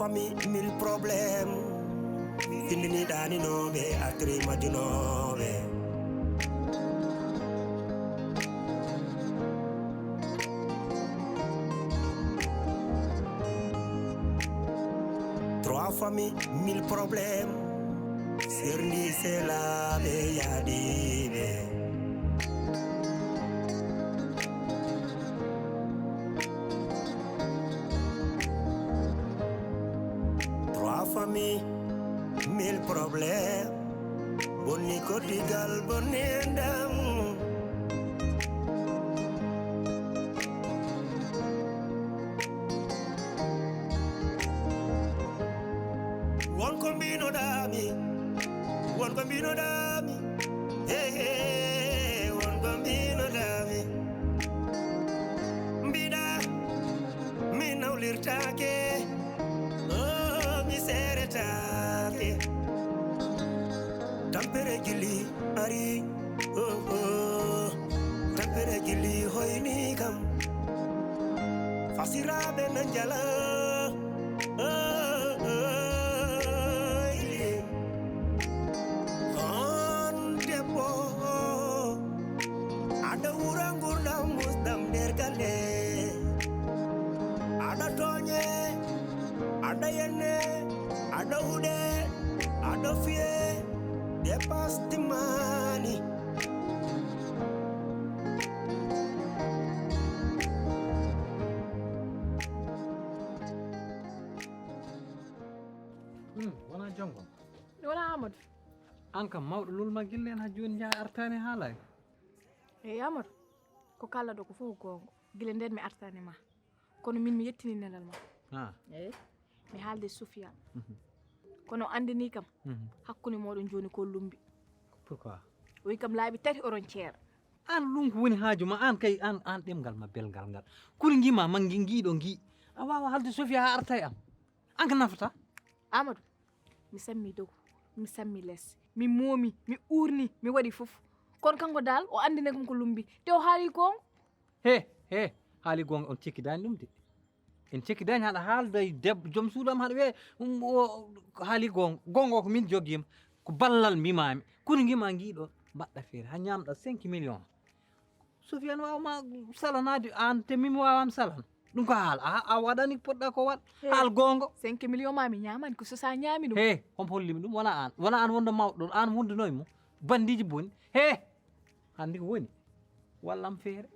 familles, 1000 problèmes. Findini dani nobe, atri majunobe. Trois familles, 1000 problèmes. Sirni c'est la yadibe. Trois familles, 1000 problèmes. Boni kodigal bonendam. One combino dami, one combino dami. Hey hey, one combino dami. Mbida, mi naulirtake. Miseretake tampere gili ari tampere gili hoyni kam fasirabe nanjala on debo ada urangurna musdam dergale ada tonye ada yene ada ude ada fie dépasse the money wana jongo wala Amadou anka mawdo lul ma gillen ha joni ja artane halay Amadou ko kala do ko fu gongo gile nden mi artane ma kono min mi yettini nelal ma mi haalde Sofia kono andini kam hakkuni modon joni ko lumbi pourquoi wi kam laabi tati oron ceer an lum ko woni haaju ma an kay an demgal ma belgal ngal kuri ngima mangi ngido ngi a wawa haalde Sofia ha artay am an ka nafata Amadou mi sammi dow mi sammi les mi momi mi urni mi wadi fof kon kanko dal o andine kam ko lumbi te o haali gongo he haali gongo on cikkidani dum de en cikkidani haɗa haalday debbo joom suuɗam haɗa wiye haali gongo ko min joggima ko ballal mbimami kono guima guiɗo mbaɗɗa feere ha ñamɗa 5 millions Sofiane wawma salanade an te mimi wawam salana ɗum ko haal a waɗani poɗɗa ko waɗ haal gongo 5 millions ma mi ñamani ko so sa ñami ɗum he hompo hollimi ɗum wona an wonde mawɗo ɗon an wondunoymo bandiji boni he hande ko woni wallam feere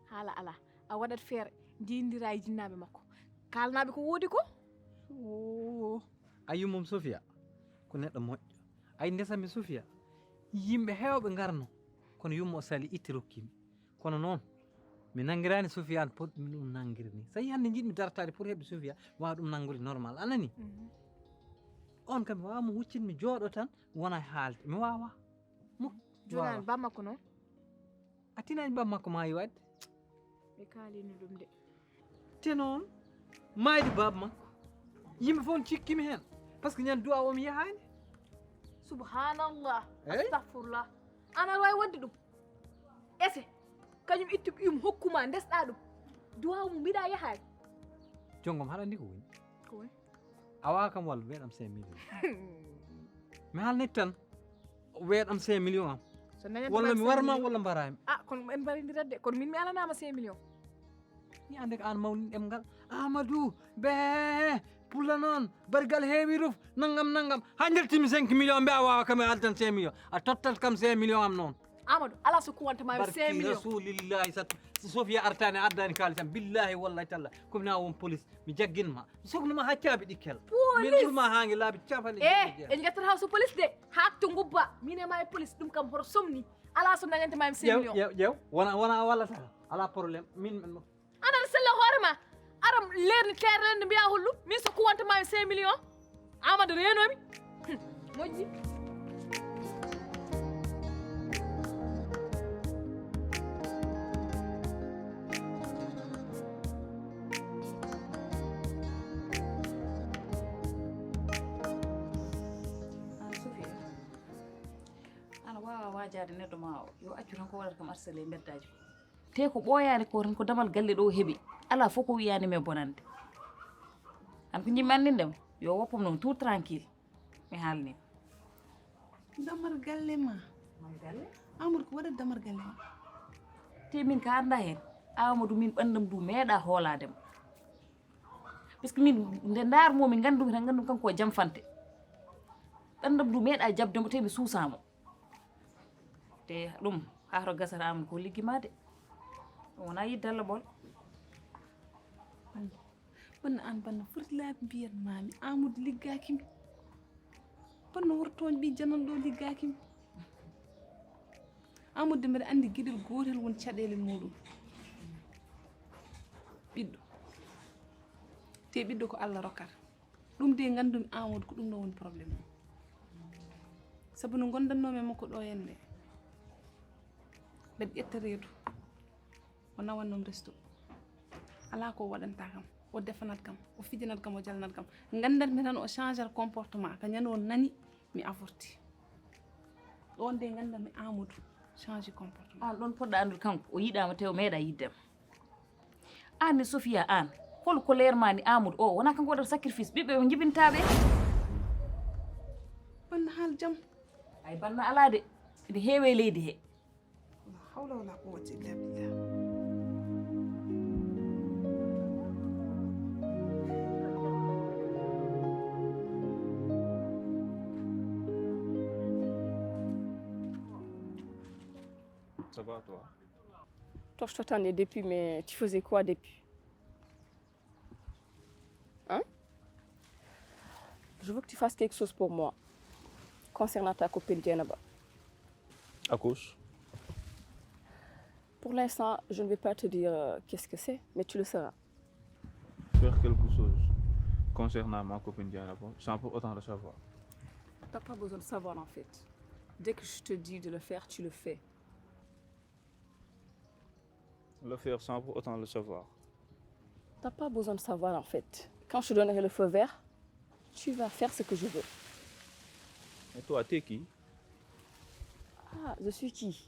hala ala a waɗat feere ndindira e jinnaɓe makko kalnaɓe ko woodi ko a yummum Sofia ko neɗɗo moƴƴo ay ndesami Sofia yimɓe hewɓe garno kono yummo o sali itti rokkimi kono noon mi nanguirani Sofia an poɗɗumi ɗum nanguiri ni so yi hande jiɗmi dartade pour heɓde Sofia wawa ɗum nangude normal anani on kam mi wawamo huccit mi jooɗo tan wona haalde mi wawa jonani ba makko noon a tinani ba makko maayi wadde ɓe kalini ɗum de te noon mayde baba makko yimɓe fof cikkimi hen par ce que ñande duwa omi yahani subhanallah astahfirullah an aɗa wawi wadde ɗum ese kañum ittu ɓiyum hokkuma ndesɗa ɗum duwaw mo mbiɗa yahani jonggom haɗa andi ko woni ko woni a wawa kam walla weeɗam 5 millions mi haalnit tan weeɗam 5 millions am walla mi warma walla mbarami kono en mbarindirat de kono min mi alanama 5 millions ni ande ko an mawni ɗemgal Amadou be pulla noon barigal heewi ruf nangam ha jaltimi 5 millions mbe a wawa kam e altan 5 millions a tottat kam 5 millions am noon Amadou ala so kuwantama 5 millions rasulillahi Sofia artani addani kaalisam billahi wallahi talla komi na won police mi jagginma mi sohluma ha caabi ɗikkel min ɓurma hangi laabi capanɗe en jettat ha so police de hakto gubba min e ma e police ɗum kam hoto somni ala so dañantama 5 millions ƴew wona wallata ala probléme min aɗa sella hoorema aram lerni terrende mbiya hollu min so kuwantama 5 millions Amadou renomi moƴƴi wajade neddo ma o yo accu tan ko wadata kam arsale beddaji te ko boyaani ko tan ko damal galle do hebi ala foko wiyani me bonande an ko jimmi andindem yo woppam non tout tranquille mi halni damar galle ma galle Amadou ko waɗa damar galle ma te min ka anda hen Amadou min bandam du meeda holadem parce que min nde ndar mo min gandum tan gandum kanko jamfante bandam du meeda jabde mo te mi suusamo te dum haaro gasara am ko liggimade wona yiddalla bol banna an banna furtilaaɓe mbiyan mami Amadou liggakimi banno wortoñ ɓi janal ɗo liggakimi Amadou mbeɗa andi gueɗel gotel won caɗele muɗum ɓiɗɗo te ɓiɗɗo ko Allah rokkata ɗum de gandumi Amadou ko ɗum ɗo woni probléme o saabu no gondannomi makko ɗo henne mbeɗa ƴetta reedu o nawannom resto ala ko waɗanta kam o defanat kam o fijinat kam o jalnat kam gandatmi tan o changer comportement ka ñande o nani mi avorti ɗon de gandatmi Amadou changer comportement an ɗon poɗɗa andude kanko o yiɗama te o meeɗa yiddem an ni Sofia an hol ko leermani Amadou o wona kanko waɗata sacrifice ɓiɓɓe ɓe jibintaɓe banna haal jam ay banna ala de ene heewe leydi he la hawla wala quwwata illa billah Ça va, toi? Toi, je t'attendais depuis, mais tu faisais quoi depuis? Hein? Je veux que tu fasses quelque chose pour moi concernant ta copine Djenaba. À cause? Pour l'instant, je ne vais pas te dire qu'est-ce que c'est, mais tu le sauras. Faire quelque chose concernant ma copine Diana sans pour autant le savoir. Tu n'as pas besoin de savoir en fait. Dès que je te dis de le faire, tu le fais. Le faire sans pour autant le savoir. Tu n'as pas besoin de savoir en fait. Quand je te donnerai le feu vert, tu vas faire ce que je veux. Et toi, t'es qui? Ah, je suis qui?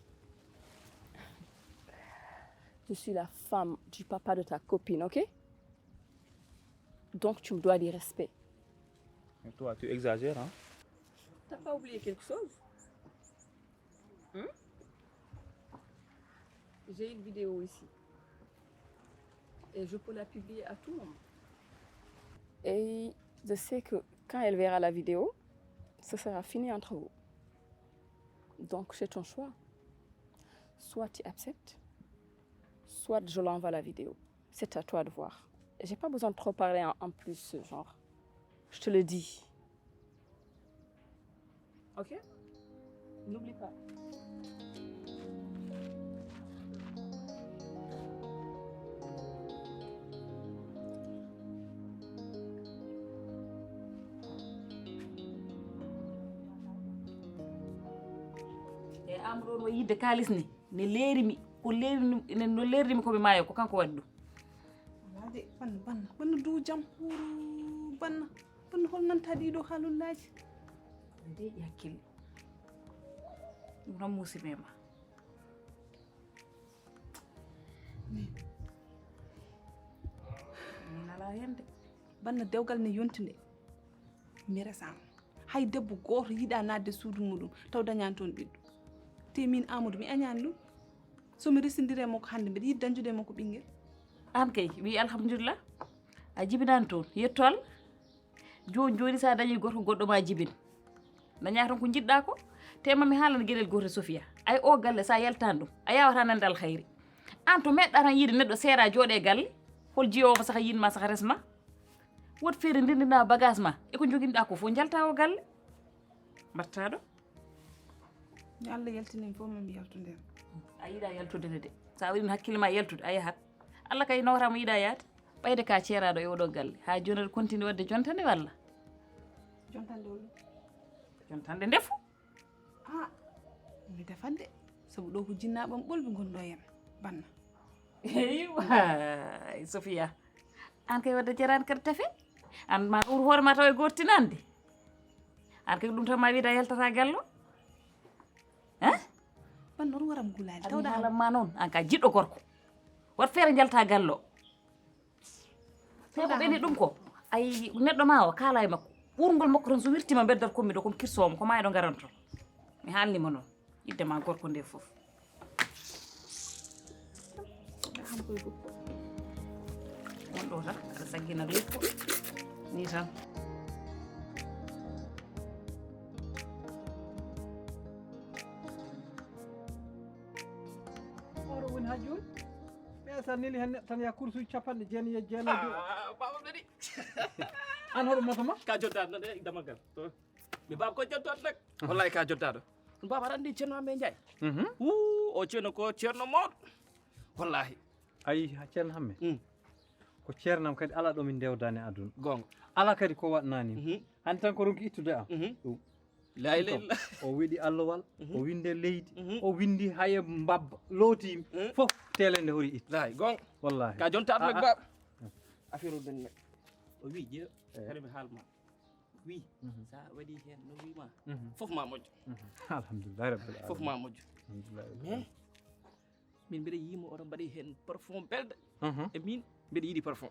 Je suis la femme du papa de ta copine, ok? Donc tu me dois du respect. Et toi, tu exagères, hein? T'as pas oublié quelque chose? J'ai une vidéo ici. Et je peux la publier à tout moment. Et je sais que quand elle verra la vidéo, ce sera fini entre vous. Donc c'est ton choix. Soit tu acceptes, soit je l'envoie la vidéo. C'est à toi de voir. J'ai pas besoin de trop parler en plus, genre. Je te le dis. Ok? N'oublie pas. e am ɗon o yidde kalis ni ne leerimi ko leerimi no leernimi koɓe maayo ko kanko waɗi ɗum wade banna du jam huru banna hol nanta ɗiɗo haalullaji deeƴi hakkille ɗum tan musidɓe ma min ala hen de banna dewgal ne yonti nde mi resama hay debbo goto yiiɗa nadde suudu muɗum taw dañani toon ɓiɗɗo te min Amadou mi añani ɗum somi resindiri e makko hannde mbiɗa yiɗi dañjude e makko ɓinguel an kay wi alhamdulillah a jibinani toon yetto Allah joni sa dañi goto goɗɗo ma jibin daña tan ko jiɗɗa ko te mami haalana gueɗel gotel Sofia ay o galle sa yaltani ɗum a yawata nande alkhayri an to meɗɗa tan yiide neɗɗo seera jooɗe galle hol jiyowo saka yinma saka resma wot feere ndendina bagage ma eko joguinoɗa ko fof jalta o galle mbatta ɗo yo Allah yaltinimi fof mami yaltude a yiiɗa yaltude de sa waɗino hakkille ma yaltude a yahat Allah kay nawatama yiiɗa yaade ɓayde ka ceeraɗo e oɗo galle ha joni aɗa continue wadde jontande walla jontande walla jontande ndefu mi defande sabu ɗo ko jinnaɓam ɓolɓe gonɗo hen banna eywa Sofia an kay wadde jarani kadi tefe an ma ɓuur hoore ma taw e gortinande an kay ɗum tan ma wiida yaltata gallo hein ban noon waram gulaali tawda haalanma noon an ka jiɗɗo gorko wat feere jalta gallo te ko ɓeni ɗum ko ay neɗɗo ma o kaala e makko ɓurgol makko tan so wirtima beddal kommi ɗo komi kirsomo ko mayi ɗo garanto mi haalnima noon yidde ma gorko nde fof won ɗo tan aɗa saggina leppo ni tan oro woni ha joni ɓeesa neli hen neɗɗo tan ya course uji 9 baba ɓeɗi an hoɗum moto ma ka jottaɗo noon e damagal mi baba ko jottaɗo nak wallahi ka jottaɗo baba aɗa andi ceerno amme Ndiaye o ceerno ko ceerno mawɗo wallahi ayi ceerno hamme ko ceernam kadi ala ɗo min ndewdani e aduna gonga ala kadi ko waɗnani hande tan ko ronki ittude am ɗum la ilaha illallah o wiɗi allowal o winde leydi o windi haye mbabba lootimi fof telende hori ittu layi gonga wallahi ka jontaɗo nak baba affaire o dani o wi ƴeew kadi mi haalma wi sa waɗi hen no wima fof ma moƴƴo alhamdulillah rabbil alamin fof ma moƴƴo mais min mbiɗa yima oɗon mbaɗi hen parfum belɗe e min mbiɗa yiiɗi parfum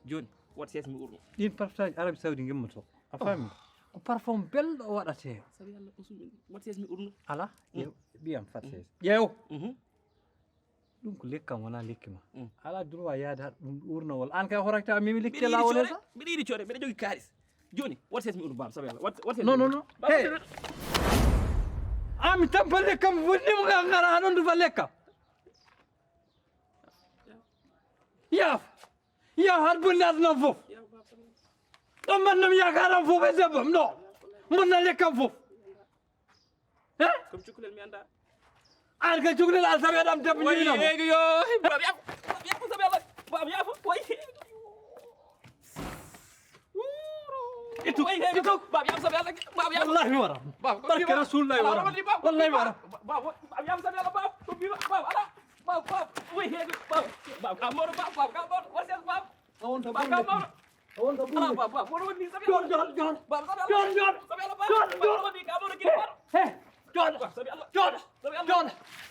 joni wat ses mi urno ɗin parfum aji Arabie Saoudi gimmoto a faami ko parfum belɗo o waɗate sabi Allah usumi wat ses mi urno ala ɓiyam fat ses ƴeew ɗum ko lekkam wona lekki ma ala droit yaade ha ɗum urnowol an kay horakta mimi lekki lawol he sa mbiɗa yiiɗi coore mbiɗa jogui kalis joni wat ses mi urno bam sabi Allah wat non non non hey ami tampa lekkam wonnimo ga ngara ha ɗon dufa lekkam yaaf yaaf haɗa bonni aduna fof ɗon mbannam yakaram fof e debbam non bonna lekkam fof e comme cukalel mi anda an kay cukalel an sawi aɗam debbo jibinamo egi yo bam yaafo sabi Allah bam yaafo way itu bam yaafo sabi Allah bam yaafo wallahi mi wara barke rasulullahi wara wallahi mi wara bam yaafo sabi Allah bam ko bima bam ala bam way egi bam ka moro bam ka moro wat ses bam on to bam ka moro on to ala bam wono woni sabi jon jon jon bam sabi Allah jon jon sabi Allah jon jon woni ka moro kiri he jon sabi Allah jon sabi Allah jon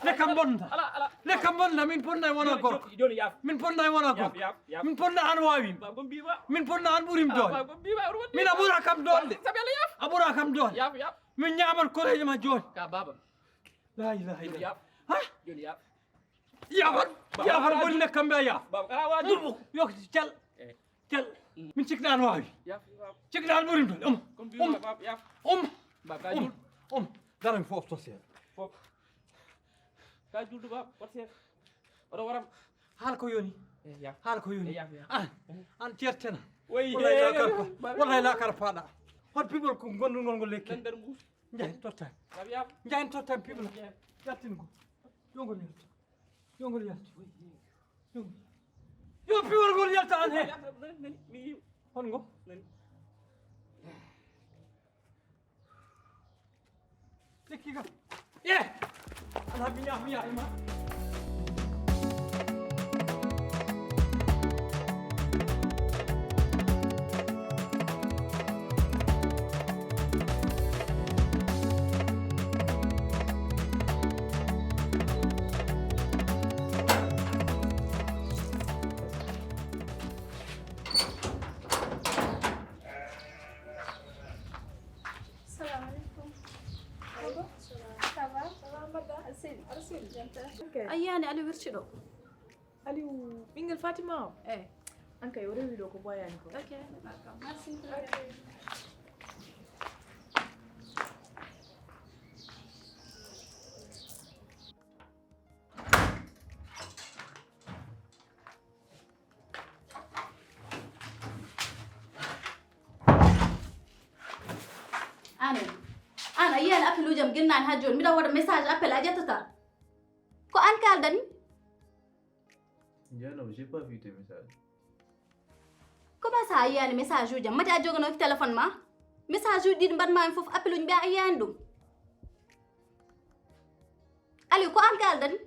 lekkam bonnta ala lekkam bonna min ponda e wona gorko joni yaaf min ponda e wona gorko min ponda an wawim bam ko bima min ponda an ɓuurim doole bam ko bima woni min a ɓuura kam doole sabi Allah yaaf a ɓuura kam doole yaaf yaaf min ñamat koreji ma joni ka baba la ilaha joni illallah yaaf ha joni yaaf yafat yafat bonni lekkam ɓe a yaaf bam ala waji yok cal cal min cikɗa an wawi yaaf cikɗa an ɓuurim doole comme bima bam yaaf bam ka jul darami fof to seeɗa fof ka juldu bam wat ses oɗo waram haala ko yoni yaaf haala ko yoni yaaf an ceertena way wallahi lakara paɗa hot piɓol ko gondugol ngol lekki nder mbus jahen tottani bam yaaf jahen tottani piɓol ƴattingo yongol yalta yongol yalta yo piɓol ngol yalta an he mi yim hongo lekki kam ye ala mi yaahima ayani ali wirciɗo aliou ɓinguel fatima o an kay o rewi ɗo ko boyani ko ok merci an a yiyani appel ujam guinnani ha joni mbiɗa waɗa message appel a ƴettata ko an kaldani Diana, j'ai pas vu tes messages. comment ça a yiyani message ujam mati a joganoki téléphone ma message uji ɗiɗi mbaɗmami foof appel uji mbiya a yiyani ɗum aliou ko an kaldani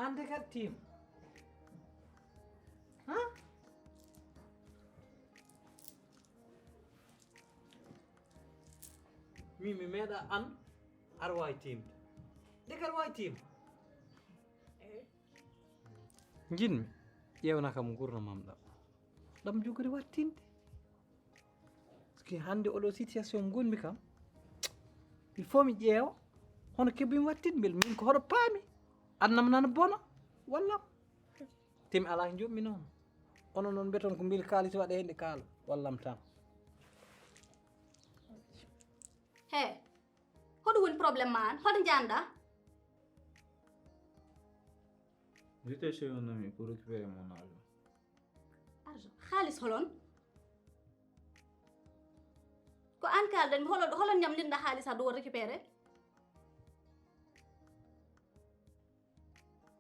ande kat tim ha mi meeɗa an aɗa wawi timde ndeke aɗa wawi timde jinmi ƴewna kam gurdamam ɗam ɗam jogori wattinde par ce que hande oɗo situation gonmi kam il faut mi ƴeewa hono kebbimi wattinde beele min ko hoɗo paami annam nana bona wallam temi ala ko joɓmi noon onon noon mbeton ko mbili kaalis waɗa hen ɗe kaala wallam tan he hoɗo woni probléme ma an hoto janda J'étais chez un ami pour récupérer mon argent. argent halis holon ko an kalɗen holon ñamlinɗa halis ha dow récupéré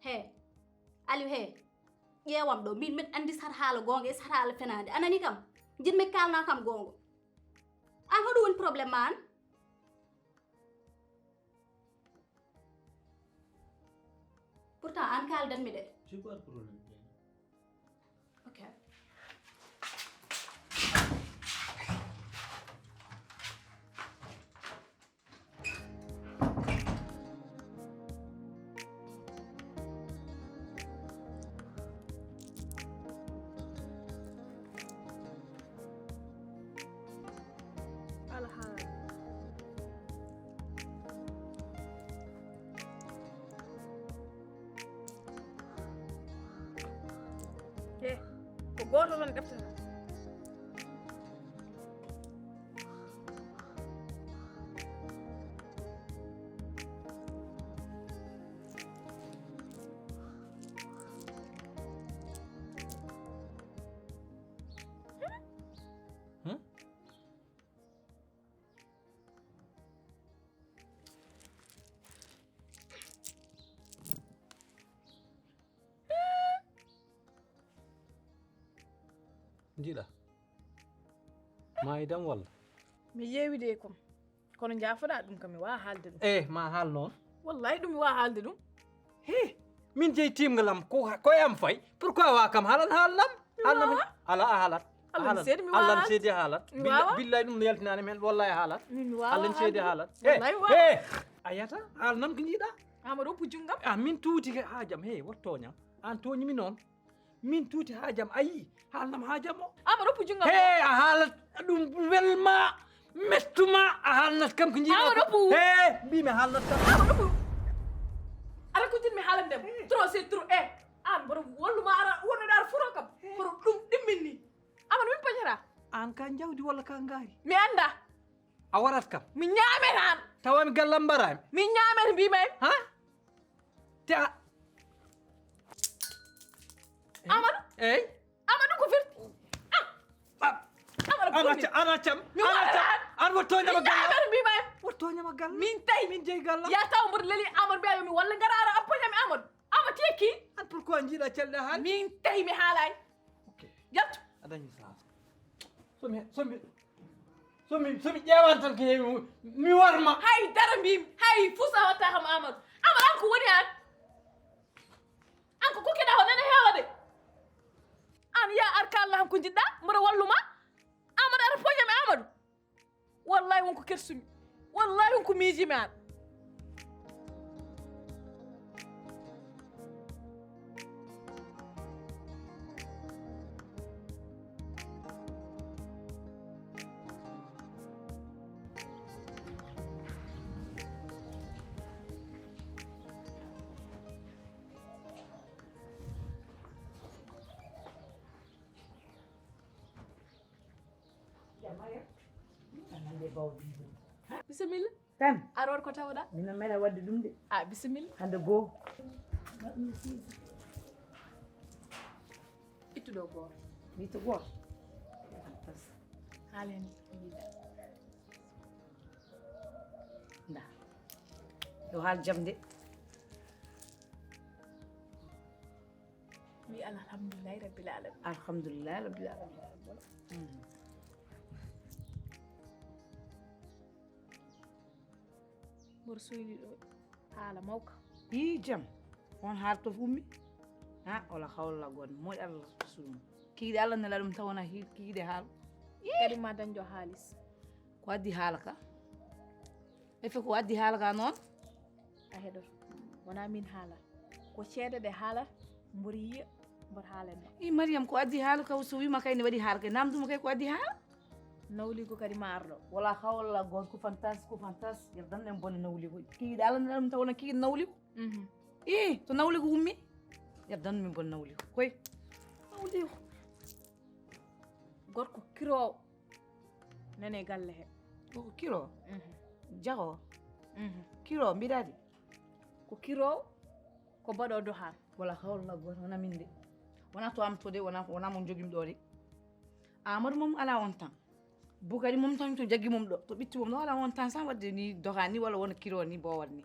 he Aliou he ƴeewam ɗo min andi sat haala gonga e sat haala fenade anani kam jinmi kalna kam gonga an hoɗo woni probléme ma an pourtant an kaldanmi de J'ai pas de problème. ok ko goto tan ɗeftata jiiɗa mayidam walla mi yeewide kom kono jaafoɗa ɗum kam mi wawa haalde ɗum ma haal noon wallahi ɗum mi wawa haalde ɗum he min jeeyi timgalam koyam fay pourquoi wa kam haalan haalnam haalnam ala a haalat Allah mi seedi mi wawa allah haalde. seedi haalat Mi wawa. billahi ɗum no yaltinani men wallahi haalat min mi wawa allah seedi haalde haalat ɗum. Wallahi mi wawa. he a yiyata haalnam ko jiiɗa amadou oppu junggam min tuuti haajam he wottoñam an toñimi noon min tuuti haajam ayi haalnam haajam o amadou oppu junggam he a haalat ɗum welma mettuma a haalnat kam ko jiiɗa Amadou Pou. he mbimi haalnat kam amadou oppu ara ko jinmi haalandem trop c'est trop an mboɗo walluma ara wonnoɗa ara furo kam mboɗo ɗum ɗimminni amadou min pañata an ka jawdi walla ka ngaari mi anda a warat kam mi ñaamen an tawami gallam mbarami mi ñaamen mbima en ha te a amadou eyi amadou ko firti an accam mi waɗa an wottoñama gallam ñaamen mbima en wottoñama gallam min tawi min jeeyi gallam ya taw mboɗo leeli amadou mbiya mi walla gara ara appoñami amadou amadou tekki an pourquoi jiiɗa calɗe haali min tawi mi haalani jaltu a dañi sens somi ƴeewan tan ko heewi mi warma hay dara mbimi hay fusa watta kam amadou amadou an ko woni an ko kokkiɗa ko nene heewade an ya ar kallah ham ko jiɗɗa mboɗo walluma amadou ara poñami amadou wallahi wonko kersumi wallahi wonko miijimi an bisimilla tan aɗa waɗa ko tawɗa mino meeɗa wadde ɗum de a bisimilla hande goo ittuɗo goto wito gooto haala hen jiiɗa nda yo haal jam de mi alhamdulillahi rabbil alamin alhamdulillah rabbil alamin mboɗo soyli ɗo haala mawka yi jam on harto ummi ha wala hawla gon moy Allah suum kiide Allah nela dum tawona kiide haal kadi ma dañjo haalis ko addi haalaka e fe ko addi haalaka non a heɗoto wona min haala ko ceede ɗe haala mbori yiya mbor haalenma i Mariam ko addi haalaka so wima kay ne waɗi haalaka namduma kay ko addi haala nawligo kadi ma arɗo wala hawla gon ko fantas yerdan en bonne nawligo kiide Allah nela dum tawona kiide nawligo to nawligo ummi yerdan min bonne nawligo koy nawligo gorko kirowo nane galle he ko kiro jago kiro mbiɗadi ko kirowo ko baɗo dohan wala hawla goto wona min de wona to am to de wona mon jogim ɗo de Amadou mom ala on temps Boukari mom tan to jaggi mom ɗo to ɓitti mom no ala on temps sans wadde ni dohan ni walla wona kiro ni bo wat ni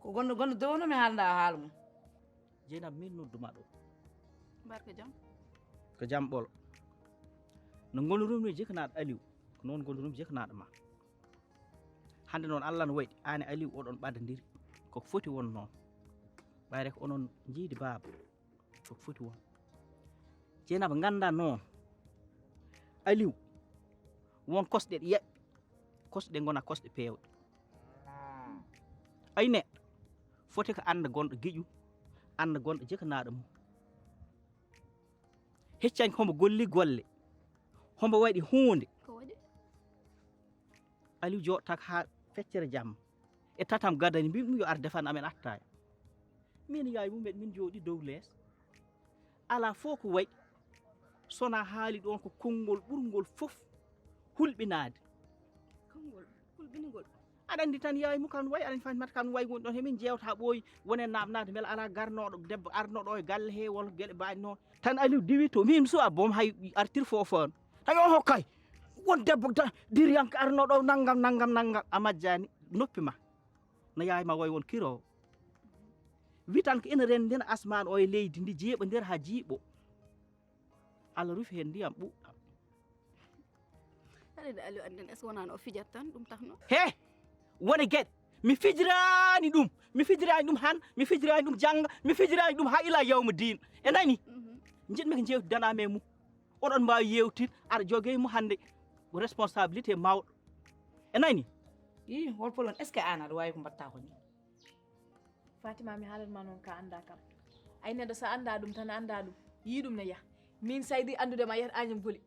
ko gonɗo dewono mi haalda haala mum Jeynab min nodduma ɗo barka jam ko jam ɓolo no gonirumi jekanaɗo Aliou ko noon gonirumi jekanaɗo ma hande noon Allah no waɗi an e Aliou oɗon ɓadodiri koko foti won noon ɓayre ko onon jiidi baaba koko foti won Jeynaba ganda noon Aliou won kosɗe ɗe yaɓɓi kosɗe gona kosɗe peewɗe ay neɗɗo foti ko anda gonɗo giƴu anda gonɗo jekanaɗo mum heccani hombo golli golle hombo waɗi hunde ko waɗi Aliou joɗata ha feccere jamma e tatam gadani mbimi yo ar defan amen attaya min yaay mumen min jooɗi dow lees ala fof ko waɗi sona haali ɗon ko konngol ɓurgol fof hulɓinade konngol hulɓinigol aɗa andi tan yaay mu kan way aɗa fatimata kan way woni ɗon hemin jewta ɓooyi wonen namnade beele ala garnoɗo debbo arnoɗo e galle he walla gueɗe mbaɗi noon tan Aliou diwi to min so a boom hay artir fofano tan o hokkay won debbo diriyanke arnoɗo naggam a majjani noppi ma no yaay ma way won kirowo wi tan ko ina rendina asmane o e leydi ndi jeeɓa nder ha jiiɓo Allah rufi hen ndiyam ɓuɗɗam aɗa Aliou anden est ce wonano o fijat tan ɗum tahno he woni gueɗe mi fijirani ɗum han mi fijirani ɗum jangga mi fijirani ɗum ha ila yawma din e nani jiɗmi ko jewtidanami e mum oɗon mbawi yewtir aɗa jogui mo hande responsabilité mawɗo e nani i holpolon est ce que an aɗa wawi ko mbatta ko ni Fatima mi haalanma noon ka anda kam ay neɗɗo so anda ɗum tan anda ɗum yi ɗum ne yaha min saydi andudema yiyata Agname Goli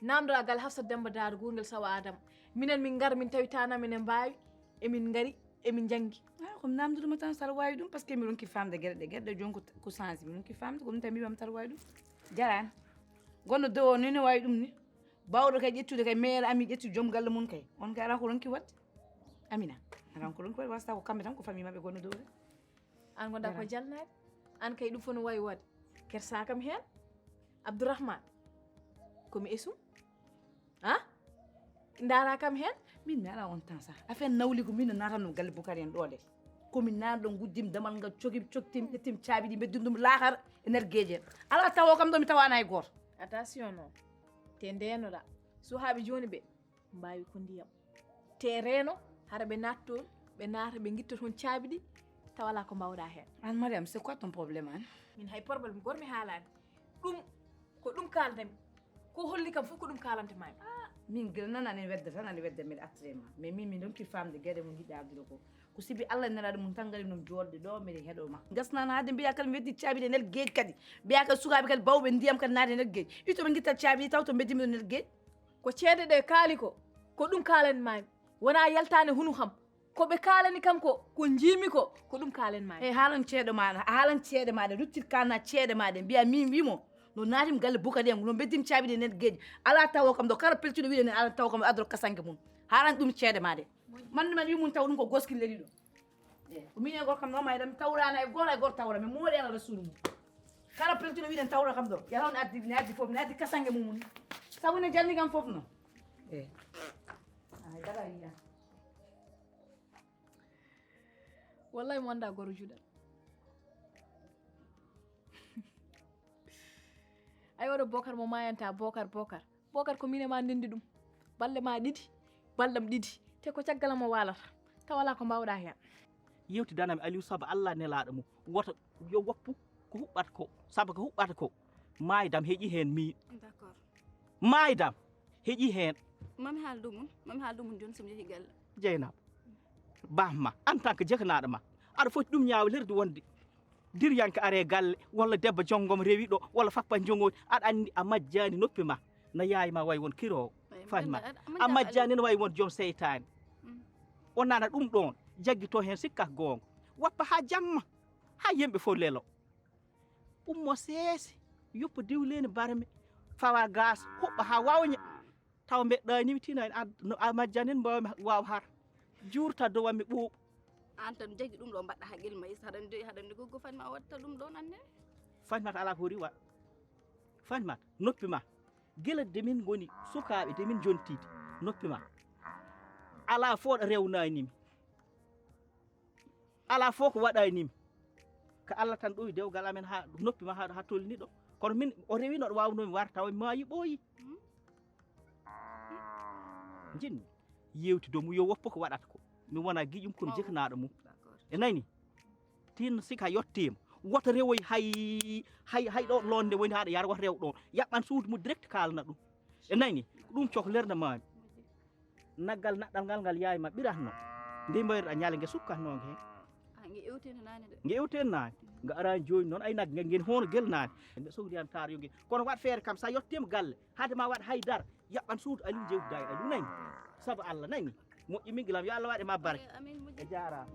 namdoragal Hafsat Demba Daaro gurgel Sawa Adama minen min gar min tawi tana minen mbawi emin gari emin janggi komi namduduma tan saɗa wawi ɗum par ce que mi ronki famde gueɗe ɗe joni ko sensi mi ronki famde ko ɗum tan mbimam saɗa wawi ɗum jarani gonɗo dewo ni ne wawi ɗum ni bawɗo kay ƴettude kay maire ami ƴetti joom galle mum kay on kay ala ko ronki wadde Amina ala ko ronki wadde wasta ko kamɓe tan ko famille mabɓe gonɗo dewo de an gonɗa ko jalnade an kay ɗum fof no wawi wadde kersa kam hen Abdourahmane komi esum ha ndara kam hen min mi ala on temps sa affaire nawli ko min no natanno galle Boukari en ɗo de komin nanɗo guddim damal ngal coktim ƴettim caabi ɗi beddum ɗum laakar e nder gueeje en ala tawo kam ɗo mi tawana e goto attention noon te ndenoɗa suhaaɓe joni ɓe mbawi ko ndiyam te reeno hara ɓe nattoon ɓe naata ɓe guitta toon caabi ɗi tawala ko mbawɗa hen an Mariam c'est quoi ton problème an min hay probléme gormi haalani ɗum ko ɗum kaldami ko holli kam fof ko ɗum kalantemami min gila nan ani wedde tan ani wedde mbiɗa attirema mais min donki famde gueɗe mo jiɗɗa ardude ko sibi Allah nelaɗo mum tan gaari noon jolde ɗo mbiɗa heeɗoma gasnano hadde mbiya kala mi weddi caabi ɗe nder gueeji kadi mbiya kadi sukaɓe kadi bawɓe ndiyam kadi naade nder gueeji itoɓe guittat caabi ɗi taw to beddimi ɗo nder gueeji ko ceede ɗe kaali ko ɗum kalanimami wona yaltani hunu kam koɓe kalani kam ko jiimi ko ɗum kalanimami e haalan ceeɗe maɗa ruttit kalna ceeɗe maɗe mbiya min wimo no naatim galle Boukari en no beddim caabi ɗe nder gueeji ala tawo kam ɗo kala peltiɗo wiɗen ala taw kam adoro kasangue mum haalan ɗum ceeɗe maɗe mande men wimum taw ɗum ko goskille ɗiɗo ko min e goto kam nooma eɗam tawrana e goto tawra mi moori ala rasulu mum kala peltiɗo wiɗen tawra kam ɗo yataw ne addi foof ne addi kasangue mum ni sabu ne jalni kam foof noon daga yiya wallahi mo anda goro juɗal ay oɗo Bocar mo mayanta Bocar ko min e ma ndendi ɗum balle ma ɗiɗi ballam ɗiɗi te ko caggal mo walata taw wala ko mbawɗa hen yewtidanami Aliou Saba Allah nelaɗo mum yo woppu ko huɓɓata ko sabu ko huɓɓata ko maydam heƴi hen mi d'accord maydam heƴi hen mami haal ɗum joni somi yehi galle Jeynab bamma en tant que jekanaɗo ma aɗa foti ɗum ñawlirde wonde diryanke are galle walla debbo jongom rewi ɗo walla fappa jongoji aɗa andi a majjani noppi ma no yayma way won kirowo fatima a majjani no way won joom seytani o nana ɗum ɗon jaggito hen sikka gonga woppa ha jamma ha yimɓe fof lelo ummo seese yoppa diwleni barme fawa gas huɓɓa ha wawña taw mbeɗɗani tinani a majjani mbawmi waw har jurta dowammi ɓuuɓ an tan jaggi ɗum ɗo mbaɗɗa haqqille ma is haɗande goggo Fatima watta ɗum ɗon anne Fatimata ala ko riwa Fatimata noppi ma gila demin goni sukaɓe demin jontide noppi ma ala fo ɗo rewnanimi ala fo ko waɗanimi ko Allah tan ɗoyi dewgal amen ha noppi ma ha tolni ɗo kono min o rewino ɗo wawnomi war taw maayi ɓooyi jinmi yewti dow mum yo woppu ko waɗata ko mi wona guiƴum kono jekanaɗo mum e nani tin sika yettima woto rewoy hay ɗo londe woni haɗa yara woto rew ɗon yaɓɓan suudu mum direct kalna ɗum e nani ɗum cohlerde mami naggal naɗɗal ngal yayma ɓiratno nde mbayruɗa ñaale nge sukkatnoge hen nge ewten nani nga arani joni noon ay nagge ngeni hono guel nani ɓe sohliyami taar yo nge kono waɗ feere kam sa yettima galle hade ma waɗa haydara yaɓɓan suudu Aliou jewtida e Aliou nani saabu Allah nani moƴƴi min gilam yo Allah waɗe ma barke e jarama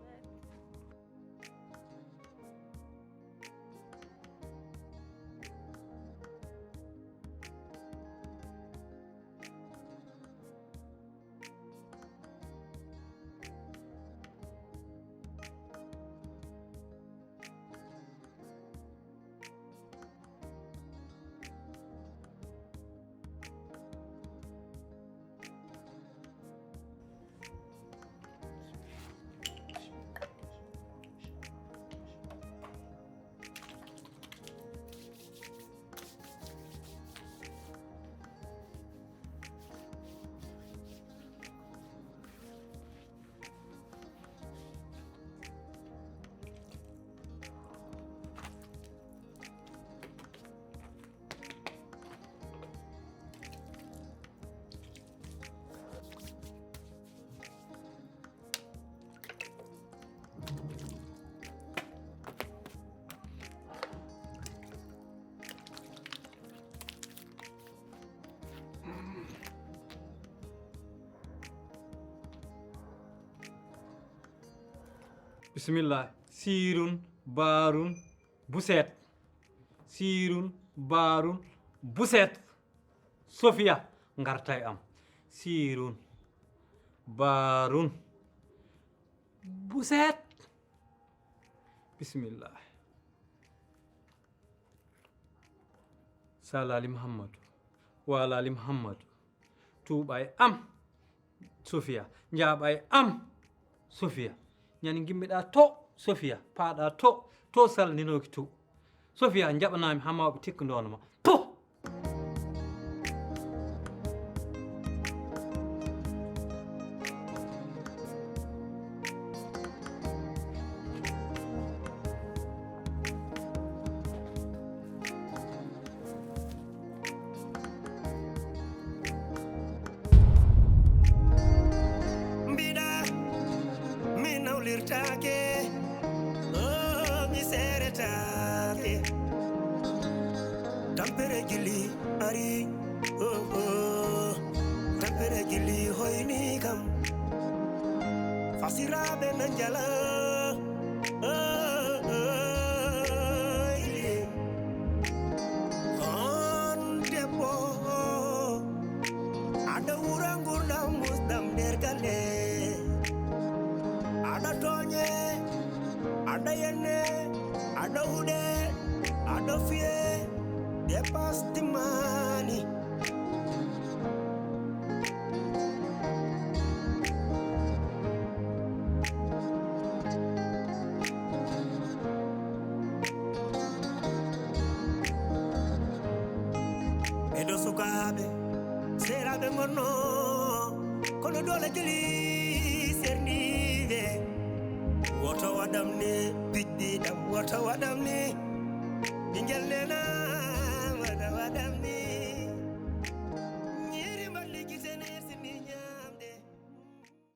Bismillah. Sirun, barun, buset. Sirun, barun, buset. Sofia, ngartay am. Sirun, barun, buset. Bismillah. Salali Muhammad. Walali Muhammad. Tubay am. Sofia. Njabay am. Sofia. ñani gimmiɗa to Sofia paaɗa to salninoki to Sofia jaɓanami ha mawɓe tikkudono ma to tampere gili ari tampere gili hoyni kam fasiraɓe nan jala on debbo aɗa wura gurdam musdam nder galle aɗa toñe aɗa yenne aɗa huɗe aɗa fiye dépasse the money. Edo sukabe, serabe mono, kono dole gili sernive. Woto wadam ne biddi dam woto waɗam ni ɓingel nena